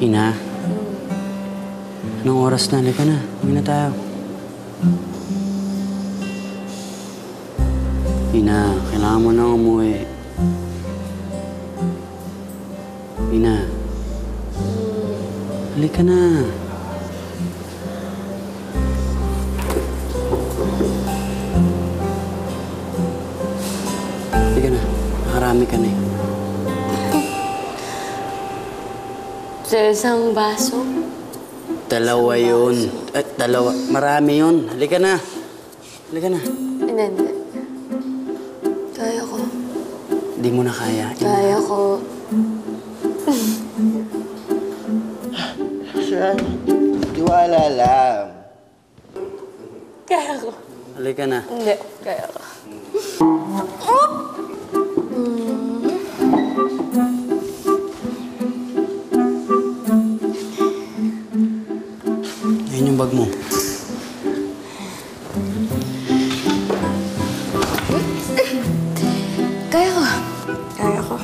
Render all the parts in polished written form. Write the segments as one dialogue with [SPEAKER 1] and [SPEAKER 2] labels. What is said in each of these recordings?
[SPEAKER 1] Ina, anong oras na? Halika na. Uwi na tayo. Ina, kailangan mo na umuwi. Ina. Halika na. Halika na. Nakarami ka na eh.
[SPEAKER 2] Sa isang baso?
[SPEAKER 1] Dalawa yun. Dalawa. Marami yun. Halika na. Halika na.
[SPEAKER 2] Hindi. Kaya ko.
[SPEAKER 1] Hindi mo na kaya.
[SPEAKER 2] Kaya ko.
[SPEAKER 3] Saan? Tiwala lang.
[SPEAKER 2] Kaya ko.
[SPEAKER 1] Halika na.
[SPEAKER 2] Hindi. Kaya ko.
[SPEAKER 1] Yan yung bag mo.
[SPEAKER 2] Kaya ko. Kaya ko.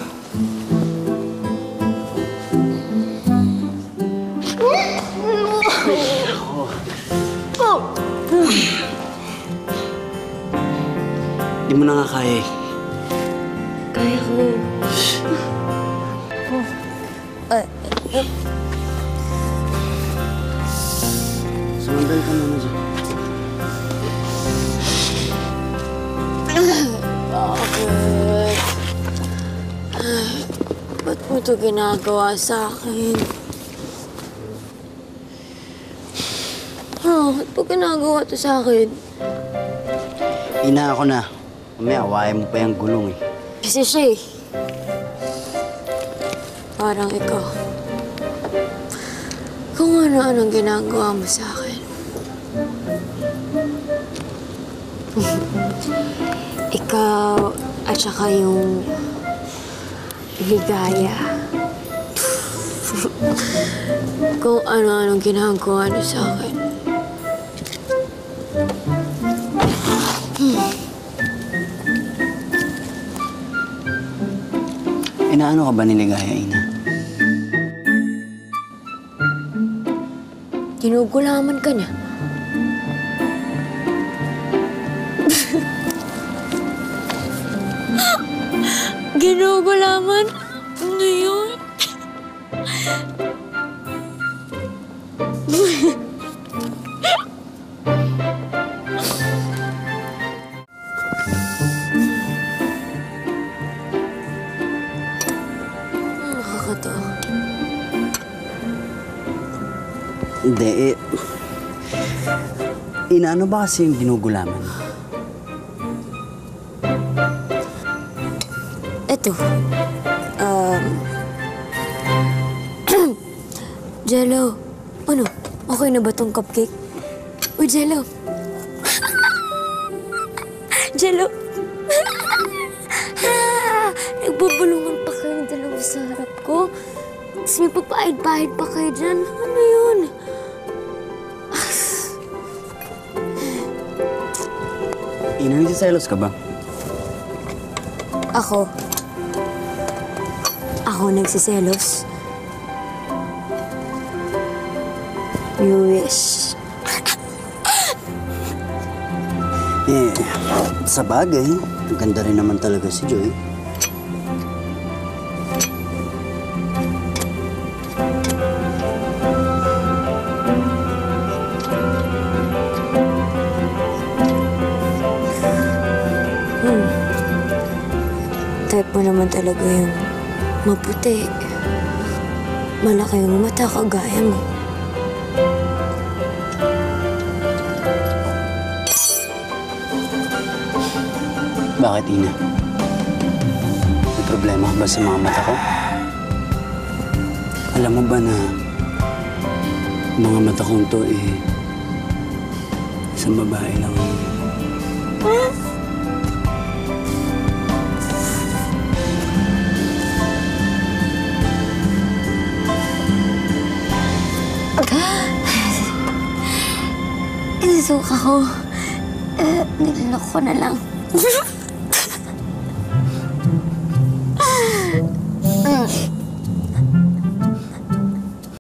[SPEAKER 1] Hindi mo na nga kaya eh.
[SPEAKER 2] Kaya ko.
[SPEAKER 1] Sumandal ka muna dyan.
[SPEAKER 2] Bakit? Ba't mo ito ginagawa sa akin? Ba't mo ginagawa ito sa akin?
[SPEAKER 1] Ina, ako na. Mamaya, awayan mo pa yung gulong eh.
[SPEAKER 2] Kasi siya eh. Parang ikaw. Kung ano-anong ginagawa mo sa akin. Ikaw at saka yung ligaya. Kung ano-anong ginagawa niyo sa akin.
[SPEAKER 1] Inaano ka ba ni Ligaya, Ina?
[SPEAKER 2] Ginugulaman ka niya. Ginugulaman? Ano yun? Nakakatawa.
[SPEAKER 1] Hindi eh. Ina, ano ba kasi yung ginugulaman?
[SPEAKER 2] Eto. Jello. Ano? Okay na ba tong cupcake? Uy, Jello. Jello. Nagbubulungan pa kayong dalawa sa harap ko. Tapos may papahid-pahid pa kayo dyan. Ano yun?
[SPEAKER 1] Ina, nagsiselos ka ba?
[SPEAKER 2] Ako nagsiselos. You wish.
[SPEAKER 1] Eh, sa bagay, ganda rin naman talaga si Joy.
[SPEAKER 2] Type mo naman talaga yung maputi. Malaki yung mata kagaya mo.
[SPEAKER 1] Bakit, Ina? May problema ka ba sa mga mata ko? Alam mo ba na mga mata kong to eh, isang babae lang.
[SPEAKER 2] Suka ko. Nilunok ko na lang.